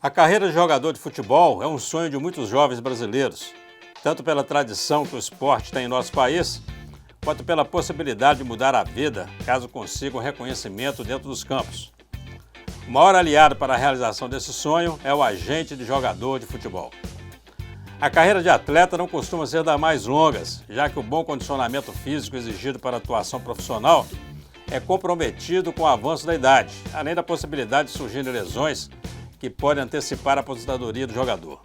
A carreira de jogador de futebol é um sonho de muitos jovens brasileiros, tanto pela tradição que o esporte tem em nosso país, quanto pela possibilidade de mudar a vida caso consiga um reconhecimento dentro dos campos. O maior aliado para a realização desse sonho é o agente de jogador de futebol. A carreira de atleta não costuma ser das mais longas, já que o bom condicionamento físico exigido para a atuação profissional é comprometido com o avanço da idade, além da possibilidade de surgirem lesões que podem antecipar a aposentadoria do jogador.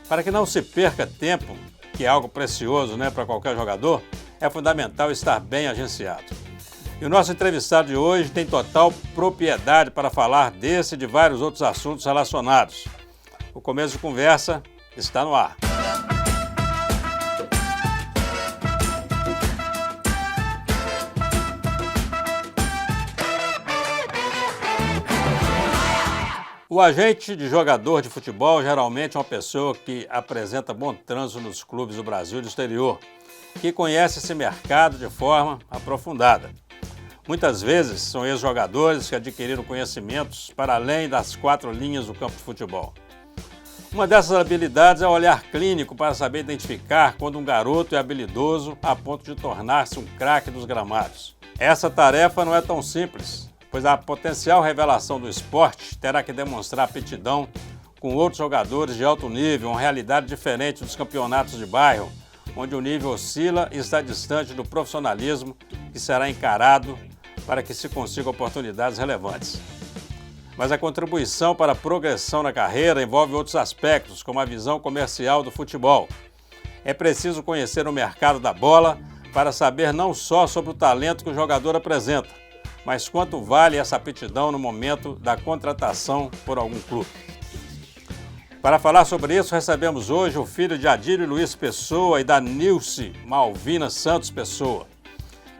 Para que não se perca tempo, que é algo precioso, para qualquer jogador, é fundamental estar bem agenciado. E o nosso entrevistado de hoje tem total propriedade para falar desse e de vários outros assuntos relacionados. O começo de conversa está no ar. O agente de jogador de futebol geralmente é uma pessoa que apresenta bom trânsito nos clubes do Brasil e do exterior, que conhece esse mercado de forma aprofundada. Muitas vezes são ex-jogadores que adquiriram conhecimentos para além das 4 linhas do campo de futebol. Uma dessas habilidades é o olhar clínico para saber identificar quando um garoto é habilidoso a ponto de tornar-se um craque dos gramados. Essa tarefa não é tão simples, pois a potencial revelação do esporte terá que demonstrar aptidão com outros jogadores de alto nível, uma realidade diferente dos campeonatos de bairro, onde o nível oscila e está distante do profissionalismo que será encarado para que se consigam oportunidades relevantes. Mas a contribuição para a progressão na carreira envolve outros aspectos, como a visão comercial do futebol. É preciso conhecer o mercado da bola para saber não só sobre o talento que o jogador apresenta, mas quanto vale essa aptidão no momento da contratação por algum clube. Para falar sobre isso, recebemos hoje o filho de Adílio Luiz Pessoa e da Nilce Malvina Santos Pessoa.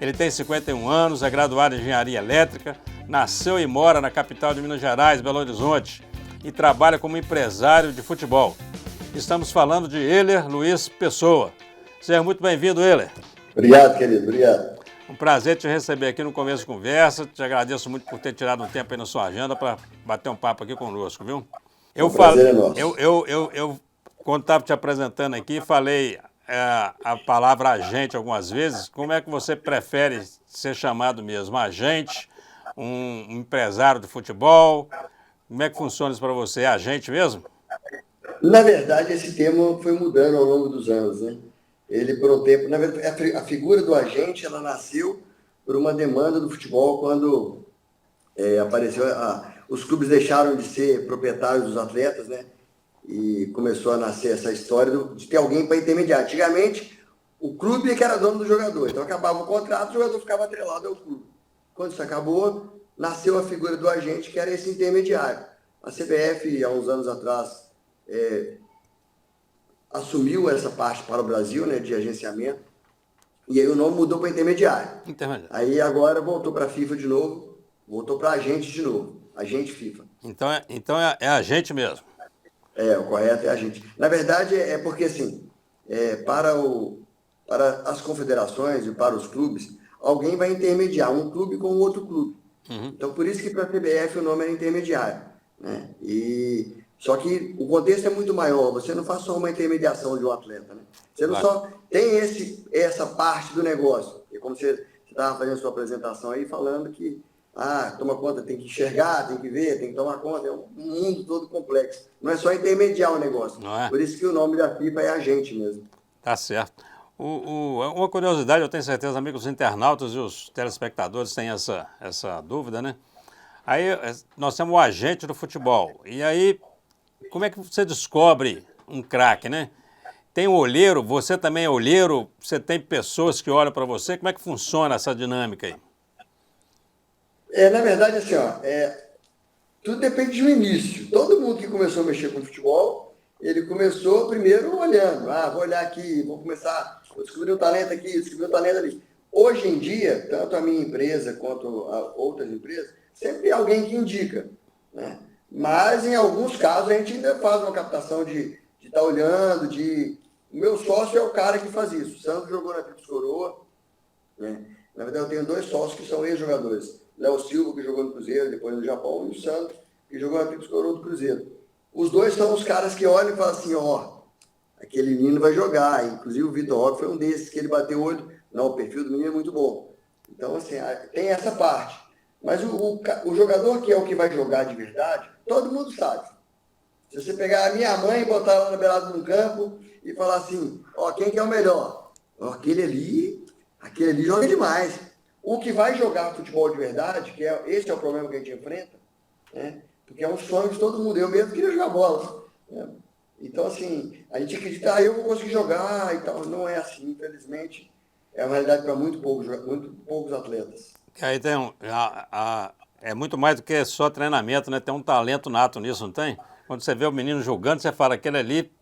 Ele tem 51 anos, é graduado em Engenharia Elétrica, nasceu e mora na capital de Minas Gerais, Belo Horizonte, e trabalha como empresário de futebol. Estamos falando de Heller Luiz Pessoa. Seja muito bem-vindo, Heller. Obrigado, querido, obrigado. Um prazer te receber aqui no começo da conversa. Te agradeço muito por ter tirado um tempo aí na sua agenda para bater um papo aqui conosco, viu? Prazer é nosso. Eu quando estava te apresentando aqui, falei a palavra agente algumas vezes. Como é que você prefere ser chamado mesmo? Agente, um empresário de futebol? Como é que funciona isso para você? É agente mesmo? Na verdade, esse termo foi mudando ao longo dos anos, né? Ele, por um tempo, na verdade, a figura do agente, ela nasceu por uma demanda do futebol quando apareceu, os clubes deixaram de ser proprietários dos atletas, né? E começou a nascer essa história de ter alguém para intermediar. Antigamente, o clube é que era dono do jogador, então acabava o contrato, o jogador ficava atrelado ao clube. Quando isso acabou, nasceu a figura do agente, que era esse intermediário. A CBF, há uns anos atrás, assumiu essa parte para o Brasil, né, de agenciamento, e aí o nome mudou para intermediário. Aí agora voltou para a FIFA de novo, voltou para agente de novo, agente FIFA. Então é agente mesmo. O correto é agente. Na verdade, é porque, assim, para as confederações e para os clubes, alguém vai intermediar um clube com outro clube. Uhum. Então, por isso que para a CBF o nome era intermediário, né? Só que o contexto é muito maior, você não faz só uma intermediação de um atleta, né? Você não só tem essa parte do negócio, e como você estava fazendo a sua apresentação aí, falando que toma conta, tem que enxergar, tem que ver, tem que tomar conta, é um mundo todo complexo. Não é só intermediar o negócio. Não é? Por isso que o nome da FIFA é agente mesmo. Tá certo. Uma curiosidade, eu tenho certeza, amigos internautas e os telespectadores têm essa dúvida, né? Aí nós temos o agente do futebol. E aí, como é que você descobre um craque, né? Tem o olheiro, você também é olheiro, você tem pessoas que olham para você. Como é que funciona essa dinâmica aí? Na verdade, assim, tudo depende de um início. Todo mundo que começou a mexer com futebol, ele começou primeiro olhando. Vou olhar aqui, vou descobrir um talento aqui, descobrir um talento ali. Hoje em dia, tanto a minha empresa quanto outras empresas, sempre tem alguém que indica, né? Mas, em alguns casos, a gente ainda faz uma captação de estar olhando, O meu sócio é o cara que faz isso. O Sandro jogou na Tríplice Coroa, né? Na verdade, eu tenho 2 sócios que são ex-jogadores. Léo Silva, que jogou no Cruzeiro, depois no Japão, e o Sandro, que jogou na Tríplice Coroa do Cruzeiro. os dois são os caras que olham e falam assim, ó, aquele menino vai jogar. Inclusive o Vitor Roque foi um desses que ele bateu o olho. Não, o perfil do menino é muito bom. Então, assim, tem essa parte. Mas o jogador que é o que vai jogar de verdade, todo mundo sabe. Se você pegar a minha mãe e botar ela na beirada do campo e falar assim, ó, quem que é o melhor? Ó, aquele ali joga demais. O que vai jogar futebol de verdade, esse é o problema que a gente enfrenta, né? Porque é um sonho de todo mundo. Eu mesmo queria jogar bola, né? Então, assim, a gente acredita, eu vou conseguir jogar e tal. Não é assim, infelizmente. É uma realidade para muito poucos atletas. Que aí tem é muito mais do que só treinamento, né? Tem um talento nato nisso, não tem? Quando você vê o menino jogando, você fala, aquele ali,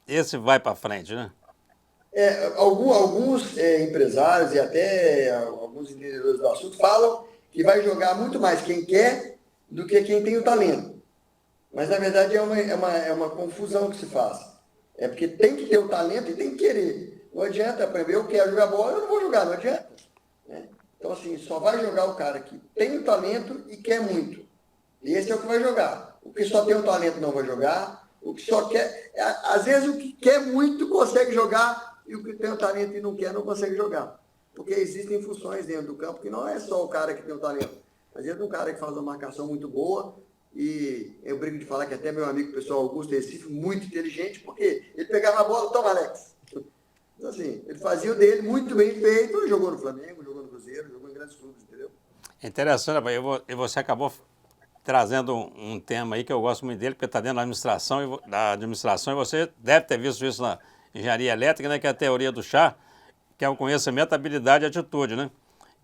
esse vai para frente, né? Alguns empresários e até alguns entendedores do assunto falam que vai jogar muito mais quem quer do que quem tem o talento. Mas, na verdade, é uma confusão que se faz. É porque tem que ter o talento e tem que querer. Não adianta, por exemplo, eu quero jogar bola, eu não vou jogar, não adianta. Né? Então, assim, só vai jogar o cara que tem o talento e quer muito. E esse é o que vai jogar. O que só tem o talento não vai jogar. O que só quer... Às vezes, o que quer muito consegue jogar e o que tem o talento e não quer não consegue jogar. Porque existem funções dentro do campo que não é só o cara que tem o talento. Às vezes, um cara que faz uma marcação muito boa, e eu brinco de falar que até meu amigo pessoal Augusto Recife, muito inteligente, porque ele pegava a bola, toma Alex. Então, assim, ele fazia o dele muito bem feito, jogou no Flamengo, jogou no Cruzeiro, jogou em grandes clubes, entendeu? É interessante, e você acabou trazendo um tema aí que eu gosto muito dele, porque está dentro da administração, e você deve ter visto isso na engenharia elétrica, né, que é a teoria do chá, que é o conhecimento, habilidade e atitude, né?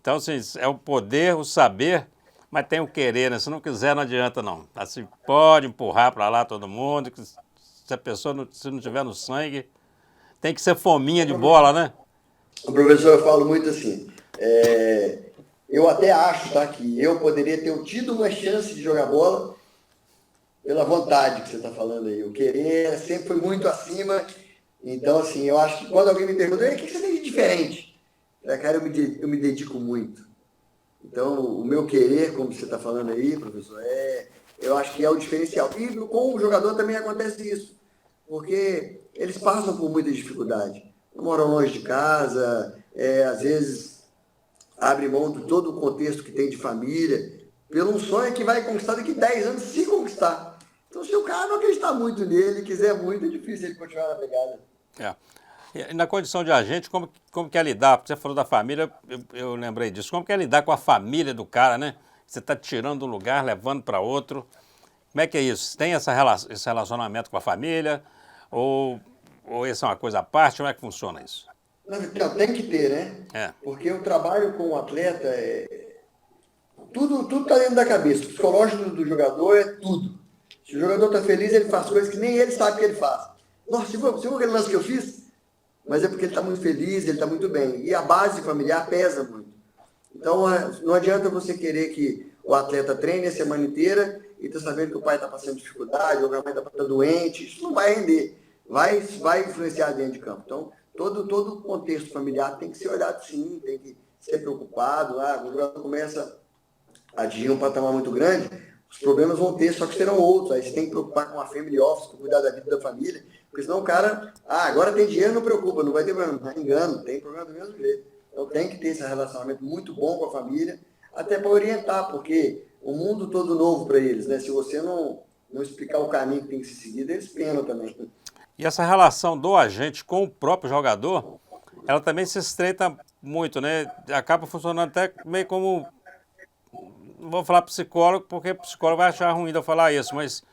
Então, assim, é o poder, o saber, mas tem o querer, né? Se não quiser, não adianta, não. Assim, pode empurrar para lá todo mundo, que se a pessoa se não tiver no sangue, tem que ser fominha de bola, né? O professor, eu falo muito assim, eu até acho, tá, que eu poderia ter tido uma chance de jogar bola pela vontade que você está falando aí. O querer sempre foi muito acima. Então, assim, eu acho que quando alguém me pergunta, o que você tem de diferente? Cara, eu me dedico muito. Então, o meu querer, como você está falando aí, professor, eu acho que é o diferencial. E com o jogador também acontece isso, porque eles passam por muita dificuldade. Moram longe de casa, às vezes abre mão de todo o contexto que tem de família, pelo um sonho que vai conquistar daqui 10 anos, se conquistar. Então, se o cara não acreditar muito nele, quiser muito, é difícil ele continuar na pegada. É. E na condição de agente, como que é lidar? Você falou da família, eu lembrei disso. Como que é lidar com a família do cara, né? Você está tirando um lugar, levando para outro. Como é que é isso? Tem esse relacionamento com a família? Ou isso é uma coisa à parte? Como é que funciona isso? Não, tem que ter, né? Porque o trabalho com o atleta tudo está dentro da cabeça. O psicológico do jogador é tudo. Se o jogador está feliz, ele faz coisas que nem ele sabe que ele faz. Nossa, você viu aquele lance que eu fiz? Mas é porque ele está muito feliz, ele está muito bem. E a base familiar pesa muito. Então, não adianta você querer que o atleta treine a semana inteira e tá sabendo que o pai está passando dificuldade, ou que a mãe está doente. Isso não vai render. Vai influenciar dentro de campo. Então, todo o contexto familiar tem que ser olhado sim, tem que ser preocupado. O jogador começa a atingir um patamar muito grande, os problemas vão ter, só que serão outros. Aí você tem que preocupar com a family office, com cuidar da vida da família, porque senão o cara, agora tem dinheiro, não preocupa, não vai ter problema. Não engano, tem problema do mesmo jeito. Então tem que ter esse relacionamento muito bom com a família, até para orientar, porque o mundo todo novo para eles, né? Se você não explicar o caminho que tem que ser seguido, eles penam também. E essa relação do agente com o próprio jogador, ela também se estreita muito, né? Acaba funcionando até meio como... Não vou falar psicólogo, porque psicólogo vai achar ruim de eu falar isso, mas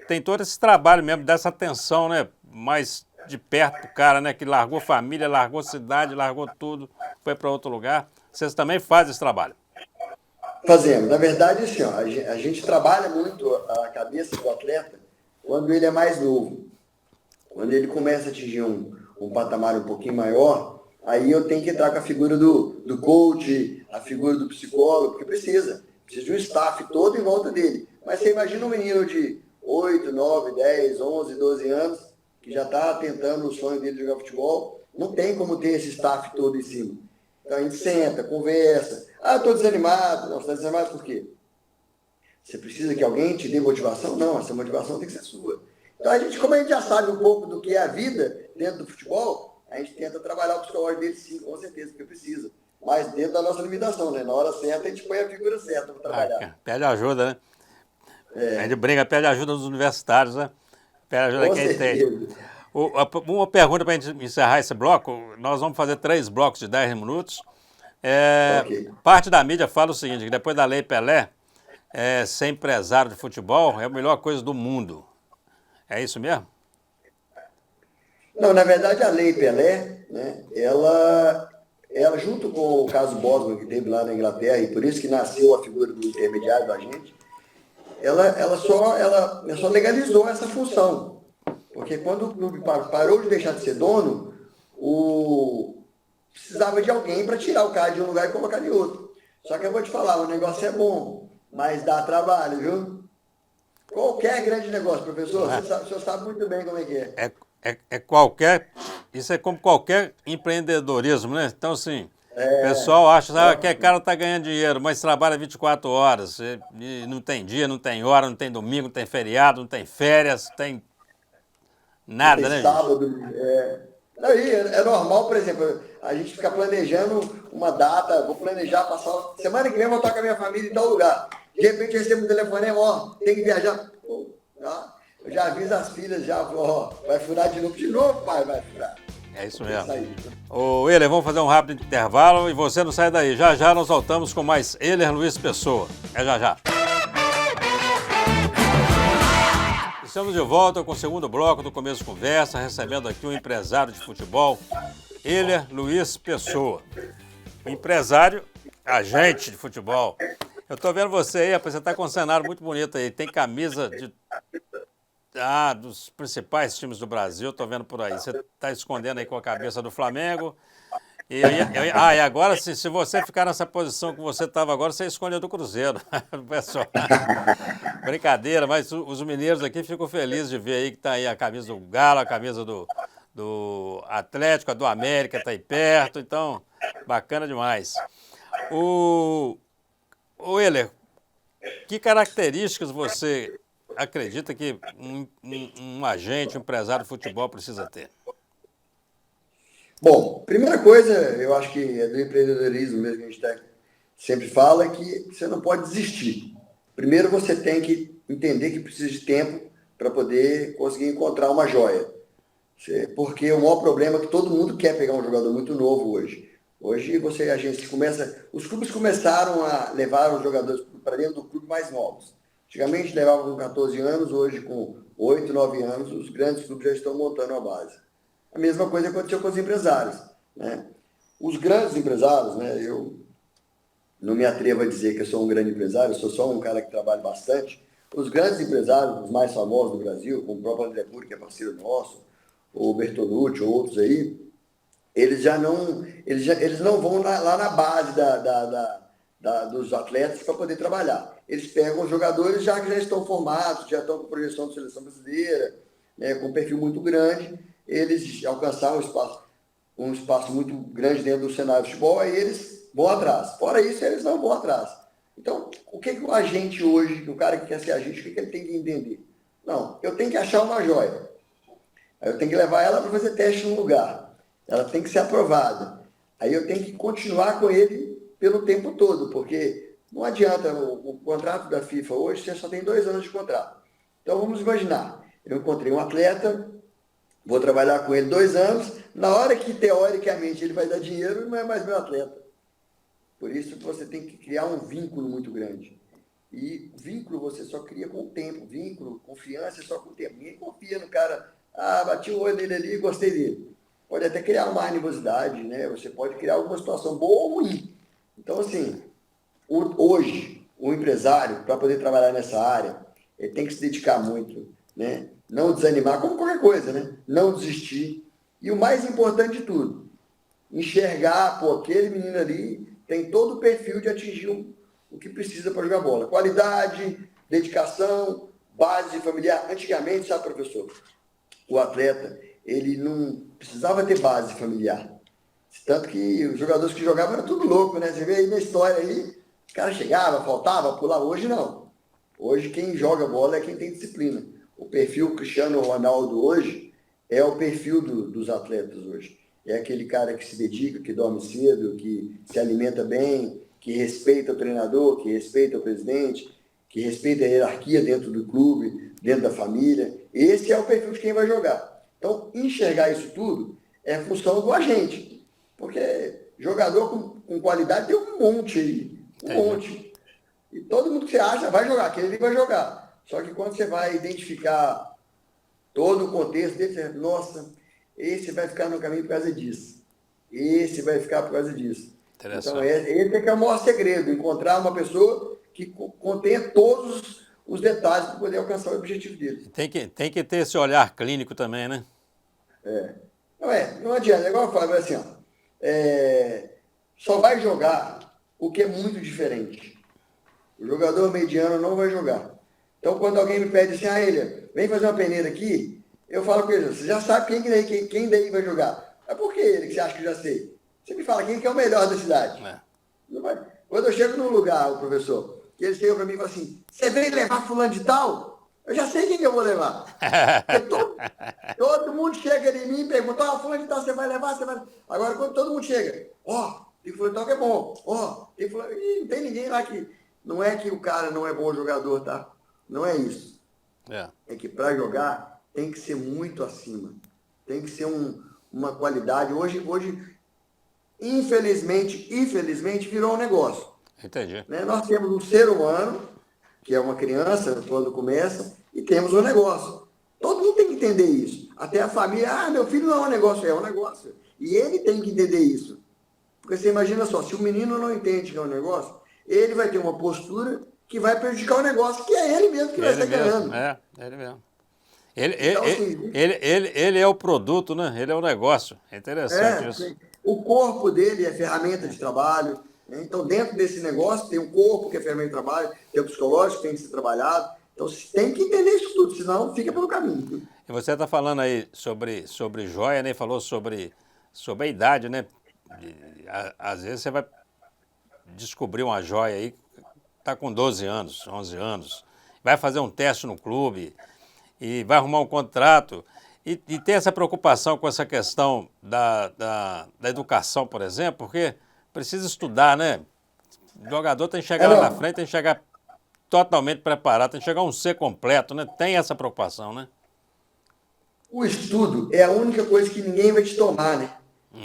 tem todo esse trabalho mesmo, dessa atenção, né? Mais de perto do cara, né? Que largou família, largou cidade, largou tudo, foi para outro lugar. Vocês também fazem esse trabalho? Fazemos. Na verdade, assim, ó, a gente trabalha muito a cabeça do atleta quando ele é mais novo. Quando ele começa a atingir um patamar um pouquinho maior, aí eu tenho que entrar com a figura do coach, a figura do psicólogo, porque precisa de um staff todo em volta dele. Mas você imagina um menino de 8, 9, 10, 11, 12 anos, que já está tentando o sonho dele de jogar futebol, não tem como ter esse staff todo em cima. Então a gente senta, conversa. Estou desanimado. Não, você está desanimado por quê? Você precisa que alguém te dê motivação? Não, essa motivação tem que ser sua. Então, como a gente já sabe um pouco do que é a vida dentro do futebol, a gente tenta trabalhar o psicológico dele, sim, com certeza, porque precisa. Mas dentro da nossa limitação, né? Na hora certa, a gente põe a figura certa para trabalhar. Pede ajuda, né? A gente É, brinca, pede ajuda dos universitários, né? Pede ajuda a com quem entende. certeza. Uma pergunta para a gente encerrar esse bloco. Nós vamos fazer 3 blocos de 10 minutos. Ok. Parte da mídia fala o seguinte, que depois da Lei Pelé, ser empresário de futebol é a melhor coisa do mundo. É isso mesmo? Não, na verdade, a Lei Pelé, né, ela, junto com o caso Bosman, que teve lá na Inglaterra, e por isso que nasceu a figura do intermediário do agente, ela só legalizou essa função. Porque quando o clube parou de deixar de ser dono, precisava de alguém para tirar o cara de um lugar e colocar em outro. Só que eu vou te falar, o negócio é bom, mas dá trabalho, viu? Qualquer grande negócio, professor, Não é? o senhor sabe muito bem como é que é. Isso é como qualquer empreendedorismo, né? Então, assim, o pessoal acha que o cara tá ganhando dinheiro, mas trabalha 24 horas. E não tem dia, não tem hora, não tem domingo, não tem feriado, não tem férias, tem Não tem nada, né, gente? sábado. Aí é normal, por exemplo, a gente ficar planejando uma data, vou planejar passar. Semana que vem eu vou estar com a minha família em tal lugar. De repente eu recebo um telefonema, ó, tem que viajar. Pô, tá? Eu já aviso as filhas, já, ó, vai furar de novo, pai, vai furar. É isso Tem que mesmo. sair. Ô, Euler, vamos fazer um rápido intervalo e você não sai daí. Já já nós voltamos com mais Euler Luiz Pessoa. É já já. Estamos de volta com o segundo bloco do Começo de Conversa, recebendo aqui um empresário de futebol, Euler Luiz Pessoa. Um empresário, agente de futebol. Eu tô vendo você aí, rapaz, você tá com um cenário muito bonito aí. Tem camisa dos principais times do Brasil, tô vendo por aí. Você tá escondendo aí com a cabeça do Flamengo. E agora, se você ficar nessa posição que você estava agora, você esconde a do Cruzeiro. Pessoal, brincadeira, mas os mineiros aqui ficam felizes de ver aí que tá aí a camisa do Galo, a camisa do Atlético, a do América tá aí perto, então, bacana demais. O Euler, que características você acredita que um agente, um empresário de futebol precisa ter? Bom, primeira coisa, eu acho que é do empreendedorismo mesmo que a gente sempre fala, é que você não pode desistir. Primeiro você tem que entender que precisa de tempo para poder conseguir encontrar uma joia. Porque o maior problema é que todo mundo quer pegar um jogador muito novo hoje. Hoje os clubes começaram a levar os jogadores para dentro do clube mais novos. Antigamente levavam com 14 anos, hoje com 8, 9 anos, os grandes clubes já estão montando a base. A mesma coisa aconteceu com os empresários, né? Os grandes empresários, né? Eu não me atrevo a dizer que eu sou um grande empresário, eu sou só um cara que trabalha bastante. Os grandes empresários, os mais famosos do Brasil, como o próprio André Cury, que é parceiro nosso, o Bertolucci, outros aí, eles não vão lá na base dos atletas para poder trabalhar. Eles pegam os jogadores já que já estão formados, já estão com projeção de seleção brasileira, né, com um perfil muito grande, eles alcançaram um espaço muito grande dentro do cenário de futebol, aí eles vão atrás. Fora isso, eles não vão atrás. Então, o que o agente hoje, o cara que quer ser agente, o que ele tem que entender? Não, eu tenho que achar uma joia. Aí eu tenho que levar ela para fazer teste num lugar. Ela tem que ser aprovada. Aí eu tenho que continuar com ele pelo tempo todo, porque não adianta, o contrato da FIFA hoje, você só tem 2 anos de contrato. Então vamos imaginar, eu encontrei um atleta, vou trabalhar com ele 2 anos, na hora que teoricamente ele vai dar dinheiro, não é mais meu atleta. Por isso você tem que criar um vínculo muito grande. E vínculo você só cria com o tempo. Vínculo, confiança é só com o tempo. Ninguém confia no cara, bati o olho nele ali e gostei dele. Pode até criar uma animosidade, né? Você pode criar alguma situação boa ou ruim. Então, assim, hoje, o empresário, para poder trabalhar nessa área, ele tem que se dedicar muito, né? Não desanimar, como qualquer coisa, né? Não desistir. E o mais importante de tudo, enxergar, aquele menino ali tem todo o perfil de atingir o que precisa para jogar bola. Qualidade, dedicação, base familiar. Antigamente, sabe, professor? O atleta, ele não precisava ter base familiar. Tanto que os jogadores que jogavam eram tudo louco, né? Você vê aí na história aí, o cara chegava, faltava, pulava. Hoje não. Hoje quem joga bola é quem tem disciplina. o perfil Cristiano Ronaldo hoje é o perfil dos atletas hoje. É aquele cara que se dedica, que dorme cedo, que se alimenta bem, que respeita o treinador, que respeita o presidente, que respeita a hierarquia dentro do clube, dentro da família. Esse é o perfil de quem vai jogar. Então, enxergar isso tudo é função do agente. Porque jogador com qualidade tem um monte aí. Monte. E todo mundo que você acha vai jogar, aquele ali vai jogar. Só que quando você vai identificar todo o contexto dele, você, nossa, esse vai ficar no caminho por causa disso. Esse vai ficar por causa disso. Então, esse é que é o maior segredo, encontrar uma pessoa que contenha todos os detalhes para poder alcançar o objetivo dele. Tem que ter esse olhar clínico também, né? Não adianta, é igual eu falo, assim, só vai jogar o que é muito diferente. O jogador mediano não vai jogar. Então, quando alguém me pede assim, Elia, vem fazer uma peneira aqui, eu falo com ele, você já sabe quem daí vai jogar. Mas por que ele que você acha que eu já sei? Você me fala quem que é o melhor da cidade. Não vai. Quando eu chego num lugar, o professor, que ele chega para mim e fala assim, você vem levar fulano de tal? Eu já sei quem que eu vou levar. Todo mundo chega em mim e pergunta, fulano de tal, você vai levar? Agora, quando todo mundo chega, tem fulano de tal que é bom. Tem fulano... Ih, não tem ninguém lá que... Não é que o cara não é bom jogador, tá? Não é isso. É que para jogar tem que ser muito acima. Tem que ser uma qualidade. Hoje, infelizmente, virou um negócio. Entendi. Né? Nós temos um ser humano, que é uma criança, quando começa, e temos um negócio. Todo mundo tem que entender isso. Até a família, meu filho não é um negócio, é um negócio. E ele tem que entender isso. Porque você imagina só, se o menino não entende que é um negócio, ele vai ter uma postura que vai prejudicar o negócio, que é ele mesmo que vai estar ganhando. Ele mesmo. Ele é o produto, né? Ele é o negócio. É interessante isso. O corpo dele é ferramenta de trabalho. Né? Então, dentro desse negócio, tem o corpo, que é ferramenta de trabalho, tem o psicológico, que tem que ser trabalhado. Então, tem que entender isso tudo, senão fica pelo caminho. E você está falando aí sobre joia, né? Falou sobre a idade, né? Às vezes você vai descobrir uma joia aí, está com 12 anos, 11 anos, vai fazer um teste no clube e vai arrumar um contrato e tem essa preocupação com essa questão da educação, por exemplo, porque precisa estudar, né? O jogador tem que chegar lá na frente, tem que chegar totalmente preparado, tem que chegar um C completo, né? Tem essa preocupação, né? O estudo é a única coisa que ninguém vai te tomar, né?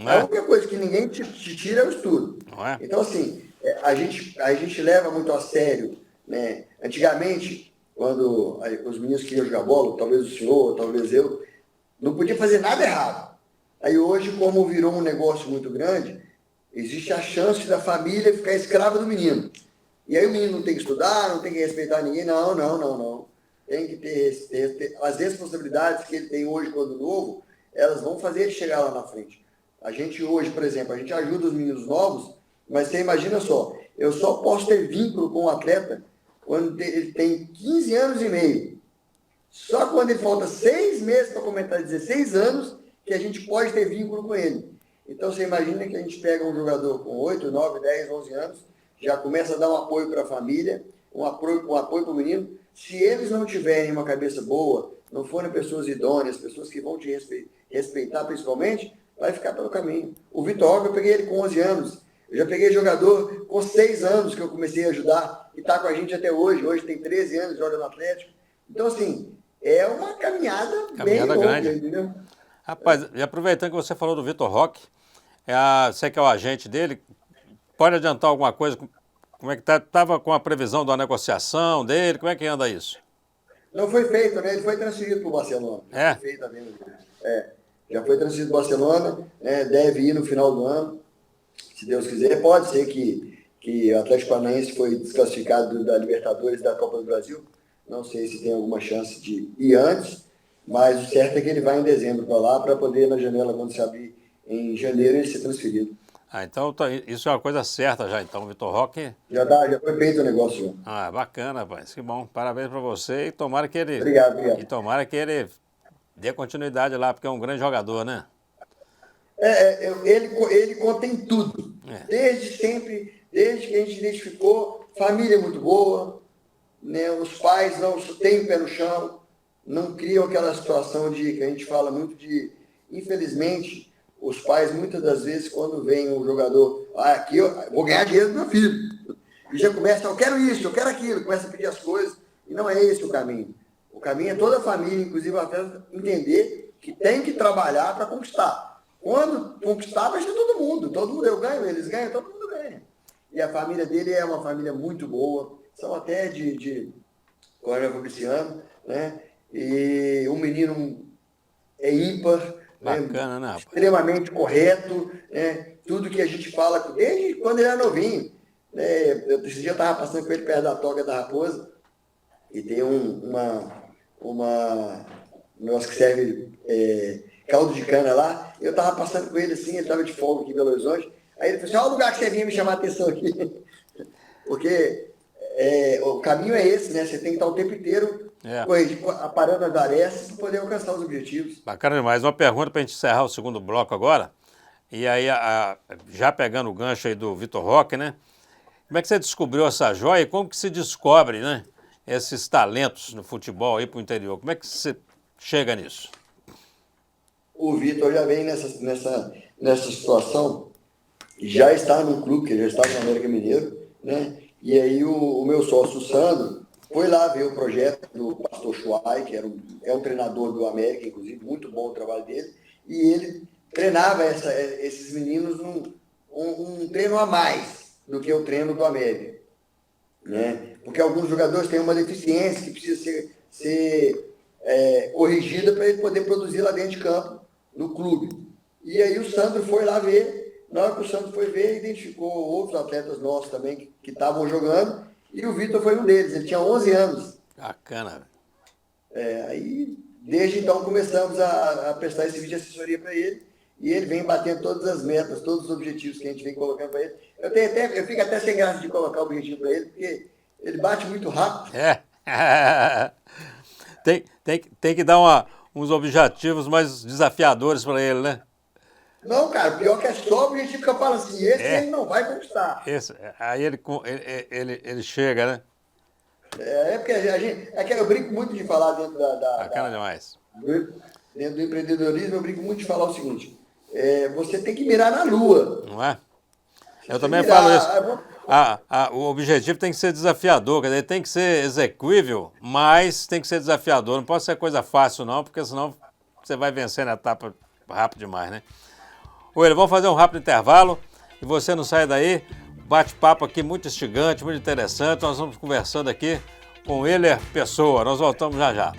A única coisa que ninguém te tira é o estudo. Então, assim, a gente leva muito a sério, né? Antigamente, quando os meninos queriam jogar bola, talvez o senhor, talvez eu, não podia fazer nada errado. Aí hoje, como virou um negócio muito grande, existe a chance da família ficar escrava do menino. E aí o menino não tem que estudar, não tem que respeitar ninguém. Não. Tem que ter as responsabilidades que ele tem hoje quando novo, elas vão fazer ele chegar lá na frente. A gente hoje, por exemplo, a gente ajuda os meninos novos, mas você imagina só, eu só posso ter vínculo com o atleta quando ele tem 15 anos e meio. Só quando ele falta 6 meses para completar 16 anos que a gente pode ter vínculo com ele. Então você imagina que a gente pega um jogador com 8, 9, 10, 11 anos, já começa a dar um apoio para a família, um apoio para o menino. Se eles não tiverem uma cabeça boa, não forem pessoas idôneas, pessoas que vão te respeitar principalmente, vai ficar pelo caminho. O Vitor Roque, eu peguei ele com 11 anos. Eu já peguei jogador com 6 anos que eu comecei a ajudar e está com a gente até hoje. Hoje tem 13 anos, joga no Atlético. Então, assim, é uma caminhada bem longa, grande. Entendeu? Rapaz, e aproveitando que você falou do Vitor Roque, você que é o agente dele, pode adiantar alguma coisa? Como é que estava com a previsão da negociação dele? Como é que anda isso? Não foi feito, né? Ele foi transferido para o Barcelona. Foi feita a venda dele. Já foi transferido para o Barcelona, deve ir no final do ano, se Deus quiser. Pode ser que o Atlético Paranaense foi desclassificado da Libertadores da Copa do Brasil. Não sei se tem alguma chance de ir antes, mas o certo é que ele vai em dezembro para lá, para poder, na janela, quando se abrir em janeiro, ele ser transferido. Então isso é uma coisa certa já, então, Vitor Roque. Já foi feito o negócio. Bacana, rapaz, que bom. Parabéns para você e tomara que ele. Obrigado. E tomara que ele dê continuidade lá, porque é um grande jogador, né? Ele contém tudo. Desde sempre, desde que a gente identificou, família muito boa, né? Os pais não têm o pé no chão, não criam aquela situação de que a gente fala muito de, infelizmente, os pais muitas das vezes quando vem um jogador, aqui eu vou ganhar dinheiro do meu filho, e já começa, eu quero isso, eu quero aquilo, começa a pedir as coisas, e não é esse o caminho. O caminho é toda a família, inclusive até entender que tem que trabalhar para conquistar. Quando conquistar, vai ser todo mundo eu ganho, eles ganham, todo mundo ganha. E a família dele é uma família muito boa, são até de Coronel Fabriciano, né? E o menino é ímpar, Bacana, né? né, rapaz? Extremamente correto, né? Tudo que a gente fala, desde quando ele era novinho. Né? Esse dia eu estava passando com ele perto da Toca da Raposa, e tem um negócio que serve caldo de cana lá. Eu estava passando com ele assim, ele estava de folga aqui em Belo Horizonte. Aí ele falou assim: olha o lugar que você vinha me chamar a atenção aqui. Porque o caminho é esse, né? Você tem que estar o tempo inteiro aparando as arestas para poder alcançar os objetivos. Bacana demais. Uma pergunta para a gente encerrar o segundo bloco agora. E aí, já pegando o gancho aí do Vitor Roque, né? Como é que você descobriu essa joia e como que se descobre, né, esses talentos no futebol aí para o interior? Como é que você chega nisso? O Vitor já vem nessa situação, já está num clube, que já estava no América Mineiro, né? E aí o meu sócio, o Sandro, foi lá ver o projeto do Pastor Chuai, que é um treinador do América, inclusive, muito bom o trabalho dele, e ele treinava esses meninos um treino a mais do que o treino do América. Né? Porque alguns jogadores têm uma deficiência que precisa ser corrigida para ele poder produzir lá dentro de campo, no clube. E aí o Sandro foi lá ver, na hora que o Sandro foi ver, identificou outros atletas nossos também que estavam jogando, e o Vitor foi um deles, ele tinha 11 anos. Bacana. Aí, desde então, começamos a prestar esse vídeo de assessoria para ele, e ele vem batendo todas as metas, todos os objetivos que a gente vem colocando para ele. Eu fico até sem graça de colocar o objetivo para ele, porque ele bate muito rápido. Tem que dar uns objetivos mais desafiadores para ele, né? Não, cara, pior que é só o objetivo que eu falo assim, ele não vai conquistar. Aí ele chega, né? Porque eu brinco muito de falar dentro Bacana demais. Dentro do empreendedorismo, eu brinco muito de falar o seguinte, você tem que mirar na lua. Não é? Eu também falo isso. O objetivo tem que ser desafiador, quer dizer, tem que ser execuível, mas tem que ser desafiador. Não pode ser coisa fácil, não, porque senão você vai vencer na etapa rápido demais, né? Willian, vamos fazer um rápido intervalo e você não sai daí. Bate-papo aqui muito instigante, muito interessante. Nós vamos conversando aqui com o Willer Pessoa. Nós voltamos já já.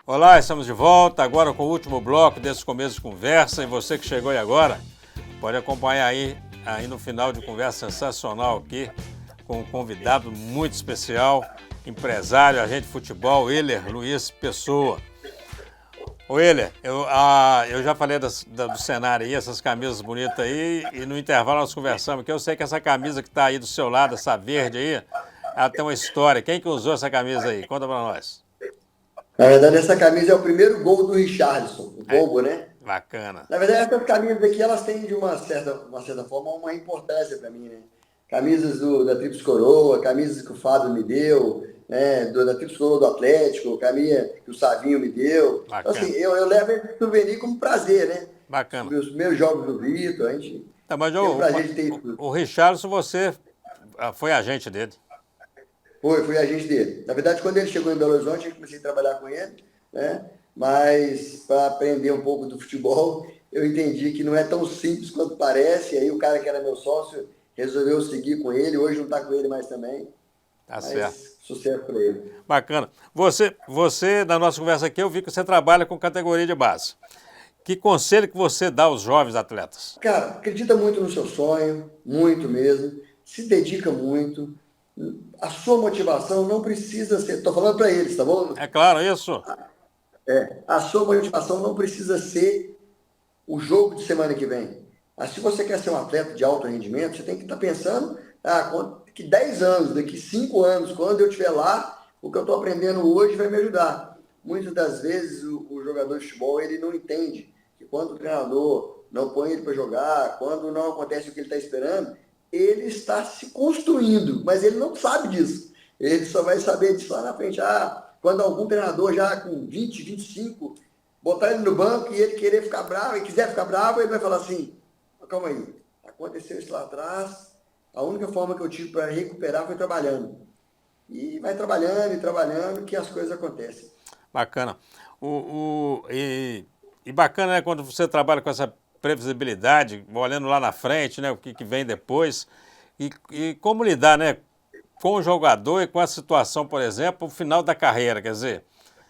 Olá, estamos de volta agora com o último bloco desse começo de conversa. E você que chegou aí agora, pode acompanhar aí no final de conversa sensacional aqui com um convidado muito especial, empresário, agente de futebol, Willer Luiz Pessoa. Willer, eu já falei do cenário aí, essas camisas bonitas aí, e no intervalo nós conversamos, que eu sei que essa camisa que está aí do seu lado, essa verde aí, ela tem uma história. Quem que usou essa camisa aí? Conta para nós. Na verdade, essa camisa é o primeiro gol do Richarlison, o Bobo, né? Bacana. Na verdade, essas camisas aqui, elas têm, de uma certa forma, uma importância para mim, né? Camisas da Tríplice Coroa, camisas que o Fábio me deu, né? Da Tríplice Coroa do Atlético, camisa que o Savinho me deu. Então, assim, eu levo esse souvenir como prazer, né? Bacana. Os meus jogos do Vitor, a gente mas tem o prazer de ter isso tudo. O Richarlison, você foi agente dele? Fui agente dele. Na verdade, quando ele chegou em Belo Horizonte, eu comecei a trabalhar com ele, né? Mas para aprender um pouco do futebol, eu entendi que não é tão simples quanto parece. E aí o cara que era meu sócio resolveu seguir com ele, hoje não está com ele mais também. Tá certo. Sucesso para ele. Bacana. Você, na nossa conversa aqui, eu vi que você trabalha com categoria de base. Que conselho que você dá aos jovens atletas? Cara, acredita muito no seu sonho, muito mesmo. Se dedica muito. A sua motivação não precisa ser... Estou falando para eles, tá bom? É claro isso. A sua motivação não precisa ser o jogo de semana que vem. Se você quer ser um atleta de alto rendimento, você tem que estar pensando daqui 10 anos, daqui 5 anos, quando eu estiver lá, o que eu estou aprendendo hoje vai me ajudar. Muitas das vezes o jogador de futebol ele não entende que quando o treinador não põe ele para jogar, quando não acontece o que ele está esperando, ele está se construindo, mas ele não sabe disso. Ele só vai saber disso lá na frente. Quando algum treinador já com 20, 25, botar ele no banco e ele querer ficar bravo, e quiser ficar bravo, ele vai falar assim, calma aí, aconteceu isso lá atrás, a única forma que eu tive para recuperar foi trabalhando. E vai trabalhando e trabalhando que as coisas acontecem. Bacana. E bacana, né, quando você trabalha com essa previsibilidade, olhando lá na frente, né, o que vem depois, e como lidar, né, com o jogador e com a situação, por exemplo, o final da carreira, quer dizer,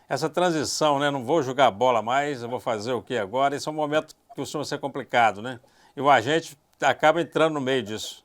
essa transição, né, não vou jogar bola mais, eu vou fazer o que agora, esse é um momento que costuma ser complicado, né, e o agente acaba entrando no meio disso.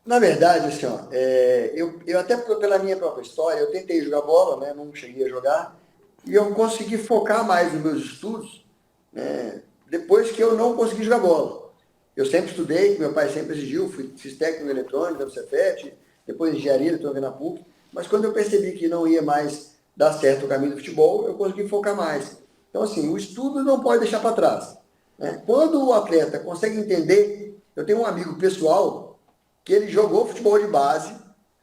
Na verdade, assim, ó, eu até pela minha própria história, eu tentei jogar bola, né, não cheguei a jogar, e eu consegui focar mais nos meus estudos, né, depois que eu não consegui jogar bola. Eu sempre estudei, meu pai sempre exigiu, fiz técnico em eletrônica no Cefet, depois engenharia eletrônica na PUC, mas quando eu percebi que não ia mais dar certo o caminho do futebol, eu consegui focar mais. Então, assim, o estudo não pode deixar para trás, né? Quando o atleta consegue entender, eu tenho um amigo pessoal que ele jogou futebol de base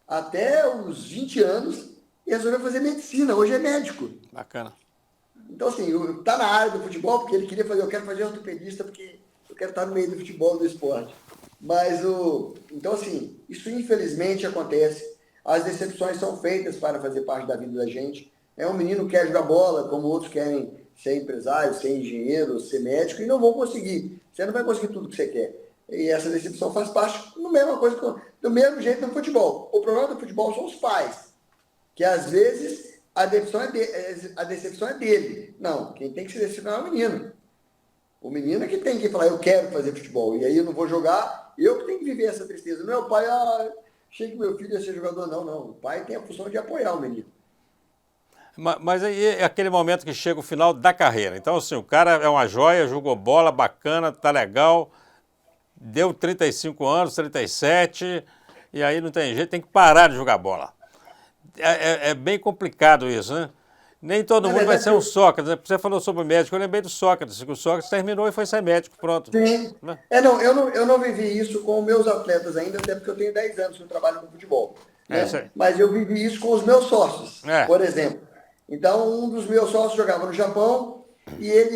até os 20 anos e resolveu fazer medicina, hoje é médico. Bacana. Então, assim, tá na área do futebol, porque ele queria fazer, eu quero fazer ortopedista, porque eu quero estar no meio do futebol, do esporte. Então, assim, isso infelizmente acontece. As decepções são feitas para fazer parte da vida da gente. Um menino quer jogar bola, como outros querem ser empresário, ser engenheiro, ser médico, e não vão conseguir. Você não vai conseguir tudo que você quer. E essa decepção faz parte do mesmo jeito no futebol. O problema do futebol são os pais, que às vezes a decepção é dele. Não, quem tem que se decepcionar é o menino. O menino é que tem que falar, eu quero fazer futebol, e aí eu não vou jogar, eu que tenho que viver essa tristeza. Não é o pai, achei que meu filho ia ser jogador, não. O pai tem a função de apoiar o menino. Mas aí é aquele momento que chega o final da carreira. Então, assim, o cara é uma joia, jogou bola, bacana, tá legal, deu 35 anos, 37, e aí não tem jeito, tem que parar de jogar bola. É bem complicado isso, né? Nem todo mundo vai ser um Sócrates. Você falou sobre o médico, eu lembrei do Sócrates, que o Sócrates terminou e foi ser médico, pronto. Sim. Eu não vivi isso com os meus atletas ainda, até porque eu tenho 10 anos que eu trabalho com futebol. Né? Mas eu vivi isso com os meus sócios, por exemplo. Então, um dos meus sócios jogava no Japão e ele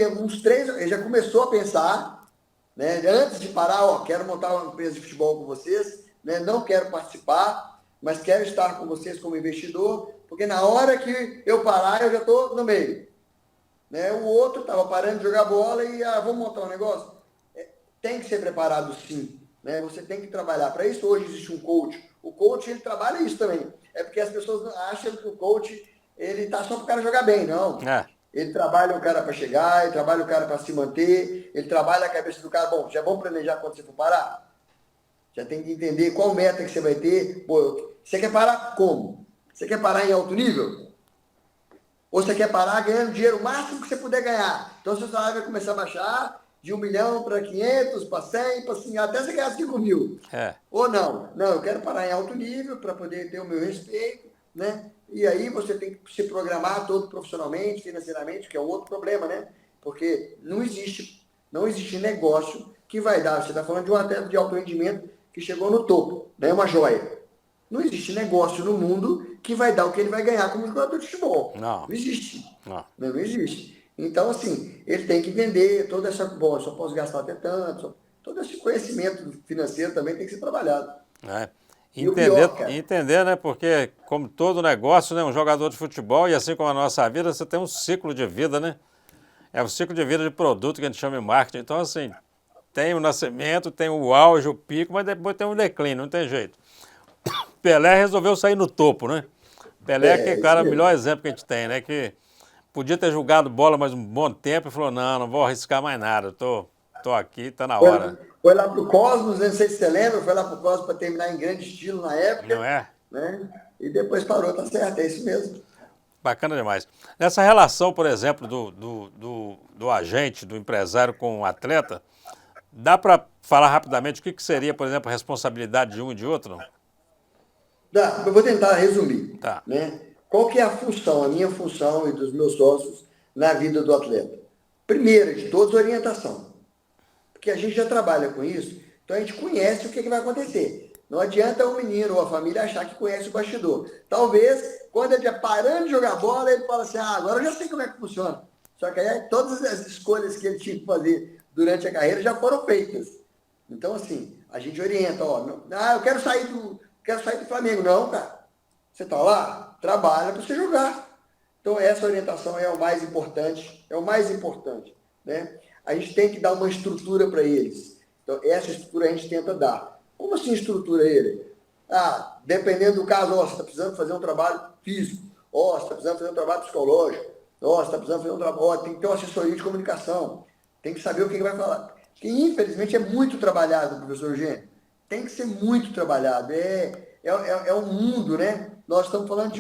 já começou a pensar, né, antes de parar, quero montar uma empresa de futebol com vocês, né, não quero participar, mas quero estar com vocês como investidor, porque na hora que eu parar, eu já estou no meio. Né? O outro estava parando de jogar bola e, vamos montar um negócio? Tem que ser preparado, sim. Né? Você tem que trabalhar. Para isso, hoje existe um coach. O coach, ele trabalha isso também. É porque as pessoas acham que o coach, ele está só para o cara jogar bem. Não. Ele trabalha o cara para chegar, ele trabalha o cara para se manter, ele trabalha a cabeça do cara. Bom, já vamos planejar quando você for parar? Já tem que entender qual meta que você vai ter. Pô, você quer parar como? Você quer parar em alto nível? Ou você quer parar ganhando dinheiro o máximo que você puder ganhar? Então, seu salário vai começar a baixar de 1 milhão para 500, para 100, para 5, até você ganhar 5 mil. Ou não? Não, eu quero parar em alto nível para poder ter o meu respeito, né? E aí você tem que se programar todo profissionalmente, financeiramente, que é um outro problema, né? Porque não existe negócio que vai dar. Você está falando de um atleta de alto rendimento que chegou no topo, né? Uma joia. Não existe negócio no mundo que vai dar o que ele vai ganhar como jogador de futebol. Não existe. Não existe. Então, assim, ele tem que vender toda essa... Bom, eu só posso gastar até tanto. Todo esse conhecimento financeiro também tem que ser trabalhado. Entender, né? Porque, como todo negócio, né? Um jogador de futebol, e assim como a nossa vida, você tem um ciclo de vida, né? É o ciclo de vida de produto que a gente chama de marketing. Então, assim, tem o nascimento, tem o auge, o pico, mas depois tem um declínio, não tem jeito. Pelé resolveu sair no topo, né? Pelé é aquele cara, o melhor exemplo que a gente tem, né? Que podia ter jogado bola mais um bom tempo e falou, não vou arriscar mais nada, tô aqui, tá na hora. Foi lá pro Cosmos, não sei se você lembra, foi lá pro Cosmos para terminar em grande estilo na época. Não é? Né? E depois parou, tá certo, é isso mesmo. Bacana demais. Nessa relação, por exemplo, do agente, do empresário com o atleta, dá para falar rapidamente o que seria, por exemplo, a responsabilidade de um e de outro, não? Dá, eu vou tentar resumir. Tá. Né? Qual que é a minha função e dos meus sócios na vida do atleta? Primeira de todos, orientação. Porque a gente já trabalha com isso, então a gente conhece o que vai acontecer. Não adianta o menino ou a família achar que conhece o bastidor. Talvez, quando ele já parando de jogar bola, ele fala assim, agora eu já sei como é que funciona. Só que aí todas as escolhas que ele tinha que fazer durante a carreira já foram feitas. Então, assim, a gente orienta, eu quero sair do Flamengo. Não, cara. Você tá lá, trabalha para você jogar. Então, essa orientação é o mais importante, né? A gente tem que dar uma estrutura para eles. Então, essa estrutura a gente tenta dar. Como assim estrutura ele? Dependendo do caso, você está precisando fazer um trabalho físico, você está precisando fazer um trabalho psicológico, você está precisando fazer um trabalho, tem que ter uma assessoria de comunicação, tem que saber o que vai falar. Que infelizmente é muito trabalhado, professor Eugênio. Tem que ser muito trabalhado. É um mundo, né? Nós estamos falando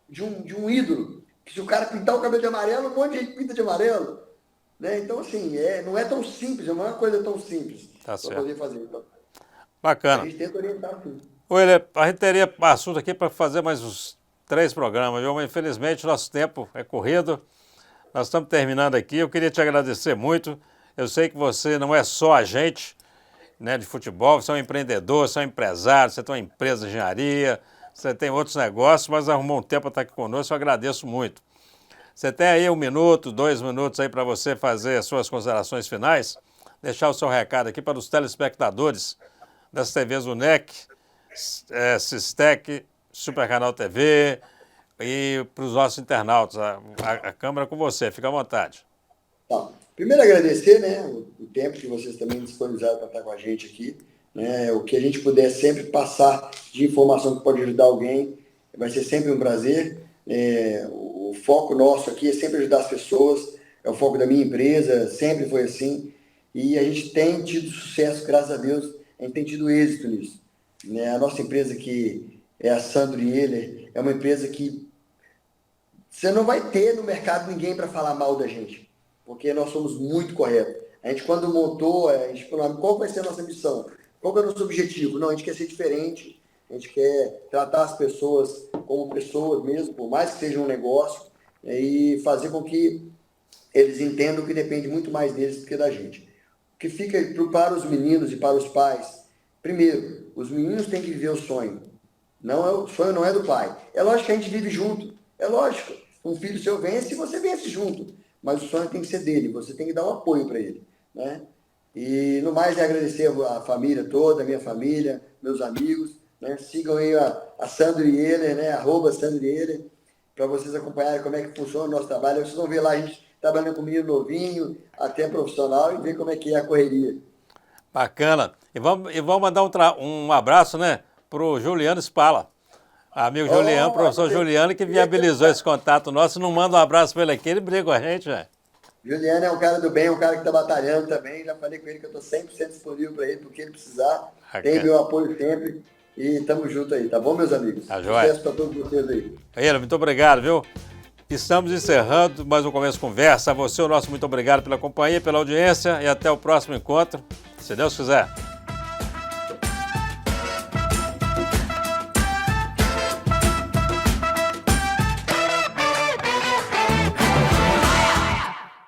de um ídolo, que se o cara pintar o cabelo de amarelo, um monte de gente pinta de amarelo. Né? Então, assim, não é tão simples, não é uma coisa tão simples para poder fazer. Então, bacana. a gente tenta orientar tudo. William, a gente teria assunto aqui para fazer mais uns 3 programas, viu? Mas infelizmente nosso tempo é corrido. Nós estamos terminando aqui. Eu queria te agradecer muito. Eu sei que você não é só agente, né, de futebol, você é um empreendedor, você é um empresário, você tem uma empresa de engenharia, você tem outros negócios, mas arrumou um tempo para estar aqui conosco, eu agradeço muito. Você tem aí 1 minuto, 2 minutos aí para você fazer as suas considerações finais, deixar o seu recado aqui para os telespectadores das TVs UNEC, Sistec, Super Canal TV e para os nossos internautas. A câmera com você, fica à vontade. Tá. Primeiro agradecer, né, o tempo que vocês também disponibilizaram para estar com a gente aqui. Né, o que a gente puder sempre passar de informação que pode ajudar alguém, vai ser sempre um prazer. O foco nosso aqui é sempre ajudar as pessoas, é o foco da minha empresa, sempre foi assim. E a gente tem tido sucesso, graças a Deus, a gente tem tido êxito nisso. Né, a nossa empresa, que é a Sandro Ehler, é uma empresa que você não vai ter no mercado ninguém para falar mal da gente, porque nós somos muito corretos. A gente, quando montou, a gente falou, qual vai ser a nossa missão? Qual é o nosso objetivo? Não, a gente quer ser diferente, a gente quer tratar as pessoas como pessoas mesmo, por mais que seja um negócio, e fazer com que eles entendam que depende muito mais deles do que da gente. O que fica para os meninos e para os pais, primeiro, os meninos têm que viver o sonho. O sonho não é do pai. É lógico que a gente vive junto, é lógico. Um filho seu vence e você vence junto. Mas o sonho tem que ser dele, você tem que dar um apoio para ele. Né? E no mais, agradecer a família toda, a minha família, meus amigos. Né? Sigam aí a Sandro Ehler, né? @SandroEhler, para vocês acompanharem como é que funciona o nosso trabalho. Vocês vão ver lá a gente trabalhando com menino novinho, até profissional, e ver como é que é a correria. Bacana. E vamos mandar um abraço, né, para o Juliano Spala. Amigo Juliano, professor Juliano, que viabilizou esse contato nosso. Não manda um abraço para ele aqui, ele briga com a gente, velho. Juliano é um cara do bem, um cara que está batalhando também. Já falei com ele que eu estou 100% disponível para ele, porque ele precisar. Tem meu apoio sempre. E tamo junto aí, tá bom, meus amigos? Sucesso para todos vocês aí. Ele, muito obrigado, viu? Estamos encerrando mais um Começo Conversa. A você, o nosso muito obrigado pela companhia, pela audiência e até o próximo encontro, se Deus quiser.